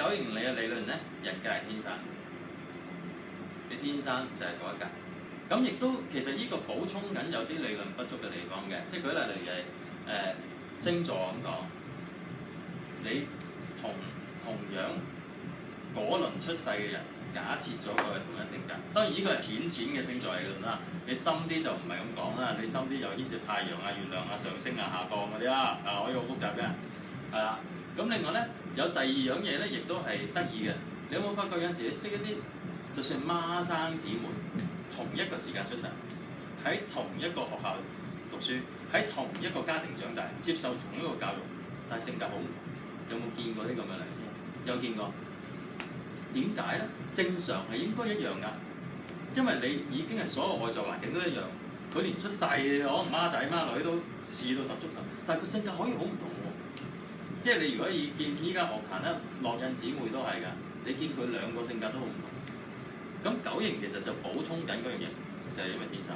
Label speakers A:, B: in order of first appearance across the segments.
A: 九型你嘅理論咧，人格係天生，你天生就係嗰一格。咁亦都其實呢個補充緊有啲理論不足嘅地方嘅，即係舉例例如係星座咁講，你同樣嗰輪出世嘅人，假設咗佢係同一性格，當然呢個係顯淺嘅星座理論啦。你深啲就唔係咁講啦，你深啲又牽涉太陽啊、月亮啊、上升啊、下降嗰啲啦，可以好複雜嘅，係啦。咁另外咧，有第二樣嘢咧，亦都係得意嘅。你有冇發覺有陣時你識一啲，就算孖生姊妹，同一個時間出世，喺同一個學校讀書，喺同一個家庭長大，接受同一個教育，但係性格好唔同。有冇見過呢咁嘅例子？有見過。點解咧？正常係應該一樣㗎，因為你已經係所有外在環境都一樣。佢連出世可能孖仔孖女都似到十足十，但係佢性格可以好唔同喎。即係你如果見依家樂壇咧，樂印姊妹都係㗎，你見佢兩個性格都好唔同。咁九型其實就補充緊嗰樣嘢，就係因為天生，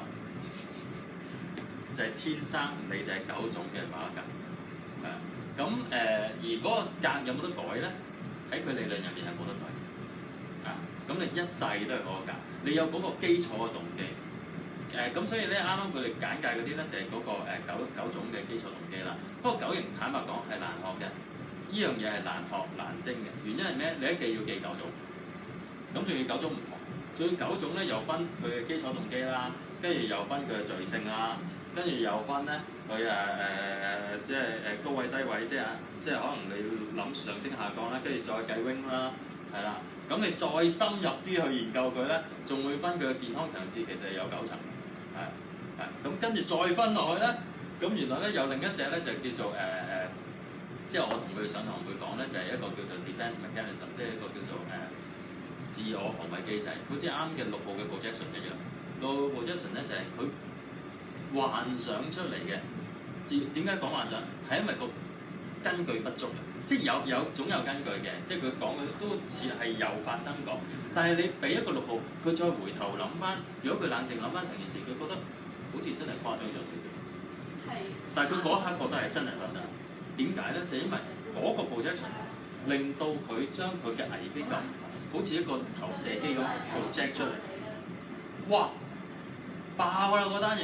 A: 就係天生你就係九種嘅某一格，係啊。咁而嗰個格有冇得改咧？喺佢理論入面係冇得改。啊，咁你一世都係嗰個格，你有嗰個基礎嘅動機。咁所以咧，啱啱佢哋簡介嗰啲咧就係嗰個九種嘅基礎動機啦。不過九型坦白講係難學嘅，呢樣嘢係難學難精嘅。原因係咩？你一記要記九種，咁仲要九種唔同，仲要九種咧又分佢嘅基礎動機啦，跟住又分佢嘅罪性啦，跟住又分咧佢即係高位低位，即係可能你諗上升下降啦，跟住再計 wing 啦，係啦。咁你再深入啲去研究佢咧，仲會分佢嘅健康層次，其實係有9層，係咁跟住再分落去咧，咁原來咧有另一隻咧就叫做即係我同佢上堂會講咧，就係一個叫做 defense mechanism， 即係一個叫做自我防衛機制，好似啱嘅6號嘅 projection 一樣。6號 projection 咧就係佢幻想出嚟嘅。點解講幻想？係因為個根據不足嘅。即係總有根據嘅，即係佢講嘅都似係有發生過。但係你俾一個6號，佢再回頭諗翻，如果佢冷靜諗翻成件事，佢覺得好似真係誇張咗少少。係。但係佢嗰一刻覺得係真係發生。點解咧？就係因為嗰個 projection 令到佢將佢嘅危機感，好似一個投射機咁 project 出嚟。哇！爆啦嗰單嘢，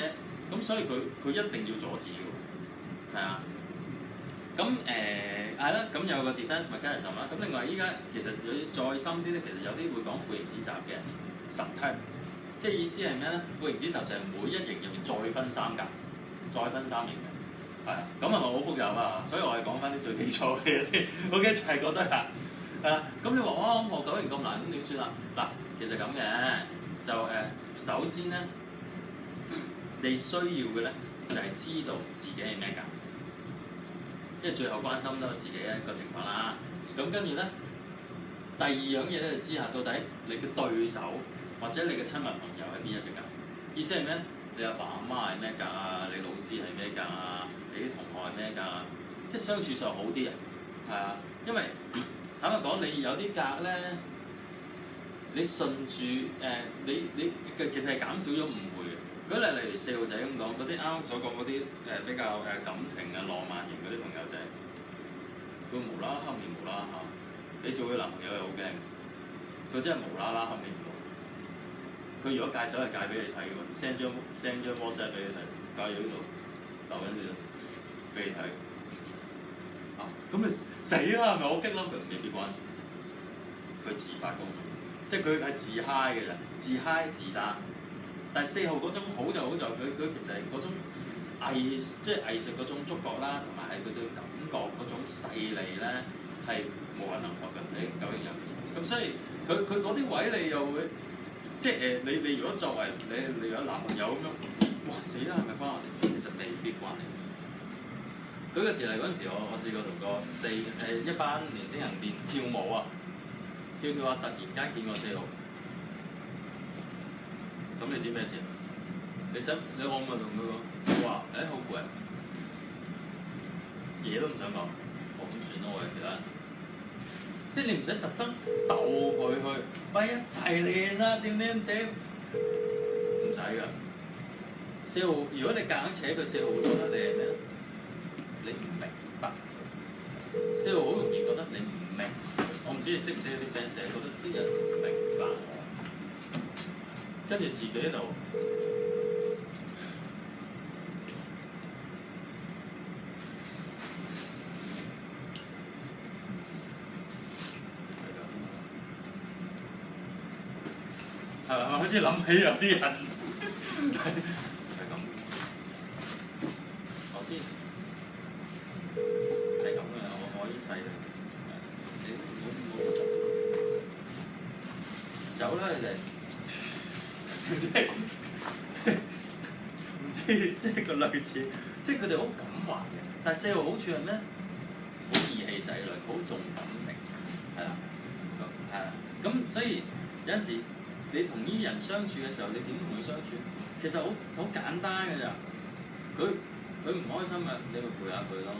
A: 咁所以佢一定要阻止㗎，係啊。咁係啦，咁有個 defense mechanism 啦。咁另外依家其實再深啲咧，其實有啲會講負型子集嘅神體，即係意思係咩咧？負型子集就係每一型入面再分3格，再分3型嘅，係啊。咁係咪好複雜啊？所以我係講翻啲最基礎嘅嘢先。OK，就係覺得係啦。咁你話哇，學9型咁難，咁點算啊？嗱，其實咁嘅，就首先咧，你需要嘅咧就係知道自己係咩格。因為最後關心都係自己一個情況啦。咁跟住咧，第二樣嘢咧就知下到底你嘅對手或者你嘅親密朋友係邊一隻格？意思係咩？你阿爸阿媽係咩格啊？你老師係咩格啊？你啲同學係咩格啊？即係相處上好啲啊，係啊。因為坦白講，你有啲格咧，你順住你其實係減少咗誤會嘅。舉例如4號仔咁講，嗰啲啱啱所講嗰啲比較感情啊、浪漫型嗰啲朋友仔，佢無啦啦黑面無啦啦喊，你做佢男朋友又好驚，佢真係無啦啦黑面無。佢如果戒手係戒俾你睇嘅喎，send 張 WhatsApp 俾你睇，戒咗呢度，留緊呢度俾你睇。啊，咁咪死啦！係咪好激嬲佢？未必關事，佢自發工作，即係佢係自嗨嘅啫，自嗨自單。但係4號嗰種好就好在佢其實係嗰種即係藝術嗰種觸覺啦，同埋係佢對感覺嗰種細膩咧係無人能及嘅喺9型入面。咁所以佢嗰啲位你又會即係你如果作為你有男朋友咁樣，哇死啦係咪關我事？其實未必關你事。舉個事例嗰陣時，我試過同個一班年青人練跳舞啊，跳跳下突然間見過4號。咁你知咩事？你我咪同佢講，話好攰，嘢都唔想講，我咁算咯，我哋其他人，即係你唔使特登鬥佢去，喂一齊練啦，點，唔使噶。4號，如果你夾硬扯佢4號，覺得你係咩咧？你唔明白。4號好容易覺得你唔明我唔知你識唔識啲 fans，覺得啲人唔明白，跟住自己喺度。係咪？好似諗起有啲人係咁，我知係咁嘅，我可以細你。走啦你哋，唔知即係個類似，即係佢哋好感懷嘅。但係四號好處係咩？好義氣仔女，好重感情，係啦，係啦。咁所以有陣時你同呢啲人相處嘅時候，你點同佢相處？其實好簡單嘅咋。佢唔開心啊，你咪陪下佢咯。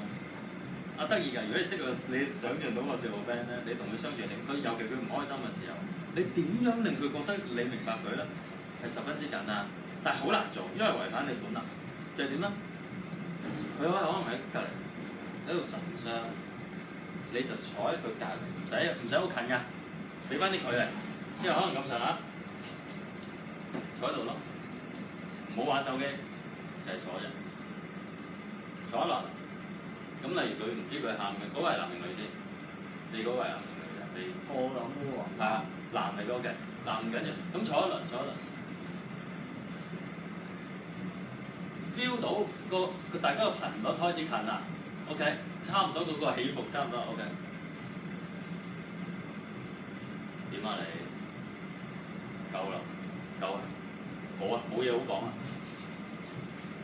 A: 得意㗎！如果你識個，你想象到個四號 band 咧，你同佢相處點？佢尤其佢唔開心嘅時候，你點樣令佢覺得你明白佢咧？係十分之簡單，但係好難做，因為違反你本能。就係點咧？佢可能喺隔離喺度神傷，你就坐喺佢隔離，唔使好近㗎，俾翻啲距離，因為可能咁上下，坐喺度咯，唔好玩手機，就係坐啫，坐一輪。咁例如佢唔知佢喊嘅，嗰個係男定女先？你嗰個係男定女嘅？你
B: 我諗喎。
A: 係啊，男嚟嗰個嘅，男唔緊要。咁坐一輪，feel 到個大家個頻率開始近啦。OK， 差唔多嗰個起伏差唔多。OK， 點啊你？夠啦，冇啊，冇嘢好講啊。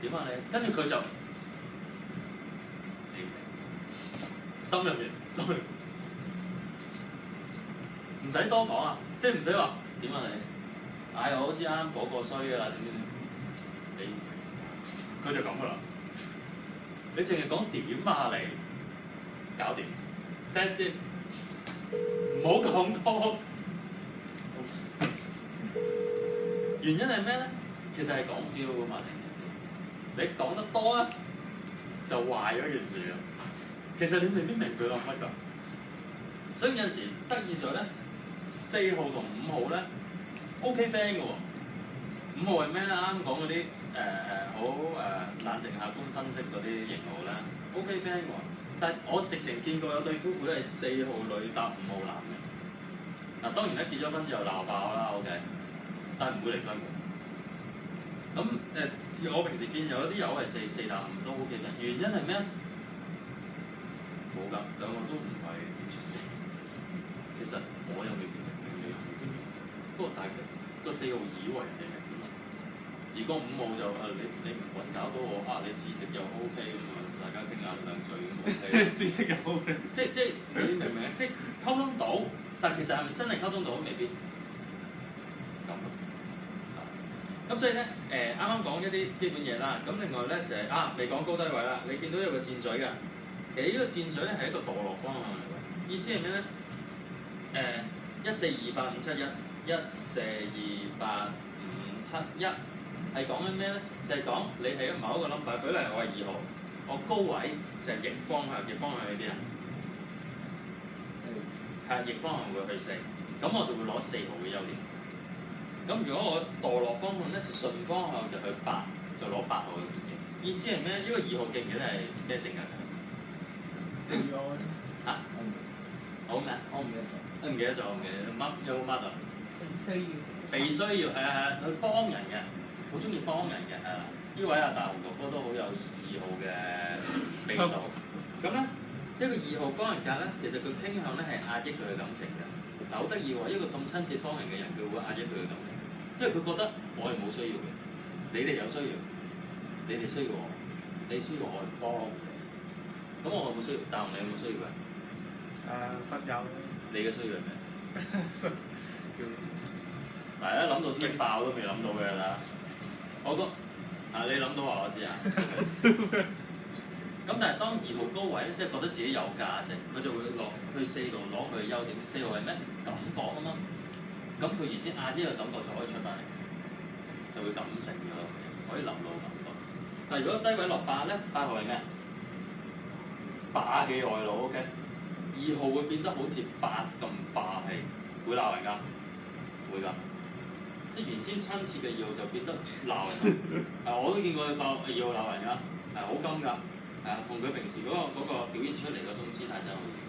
A: 點啊你？跟住佢就。心入面，唔使多講啊，即係唔使話點啊你，我好似啱嗰個衰㗎啦，點佢就咁㗎啦，你淨係講點啊你，搞掂 ，that's it， 唔好講多。原因係咩咧？其實係講 feel 㗎嘛，成件事，你講得多咧，就壞咗件事啦。其實你未必明佢諗乜㗎，所以有陣時得意在咧，4號同5號咧 OK friend 嘅喎。5號係咩咧？啱講嗰啲好冷靜客觀分析嗰啲型號咧 OK friend 嘅喎。但係我直情見過有對夫婦咧係4號女搭5號男嘅。嗱當然咧結咗婚之後鬧爆啦 OK， 但係唔會離婚嘅。咁我平時見有啲友係4搭5都 OK 嘅，原因係咩？冇㗎，兩個都唔係唔出聲。其實我又未必明你，不過大家個4號以為人哋明點啊，而個5號就你唔揾搞到我你知識又 OK 咁啊，大家傾下兩嘴咁 OK。知識又 OK，即你明唔明啊？即溝通到，但其實係咪真係溝通到未必咁咯。咁所以咧啱啱講一啲基本嘢啦，咁另外咧就係未講高低位啦，你見到有個箭嘴㗎。其實呢個箭嘴咧係一個墮落方向嚟嘅，意思係咩咧？1428571，1428571係講緊咩咧？就係講你係某一個 number， 舉例我係2號，我高位就係逆方向，逆方向去邊啊？4。係逆方向會去4，咁我就會攞4號嘅優點。咁如果我墮落方向咧，就順方向就去8，就攞8號嘅優點。意思係咩？因為2號記唔記得係咩性格㗎？好咩？我唔記得咗。唔記得咗，唔記得乜有冇乜啊？被需要係啊，佢幫人嘅，好中意幫人嘅係啦。呢位大雄哥哥都好有2號嘅味道。咁咧，一個2號幫人格咧，其實佢傾向咧係壓抑佢嘅感情嘅。好得意喎，一個咁親切幫人嘅人，佢會壓抑佢嘅感情，因為佢覺得我係冇需要嘅，你哋有需要，你哋需要我，你需要我去幫。咁我冇需要，但係你有冇需要㗎？
B: 實有。
A: 你嘅需要係咩？大家諗到天爆都未諗到嘅啦。我覺你諗到話我知啊。咁但係當2號高位咧，即係覺得自己有價值，佢就會落去4度攞佢嘅優點。4號係咩？感覺啊嘛。咁佢然之壓呢個感覺就可以出翻嚟，就會感性㗎咯，可以流露感覺。但係如果低位落8咧，8號係咩？霸氣外露 OK。2號會變得好似8咁霸氣，會鬧人㗎，會㗎。即係原先親切嘅2號就變得鬧人。我都見過佢爆2號鬧人㗎，係好金㗎，係啊，同佢平時嗰個表現出嚟嗰種姿態真係好唔同。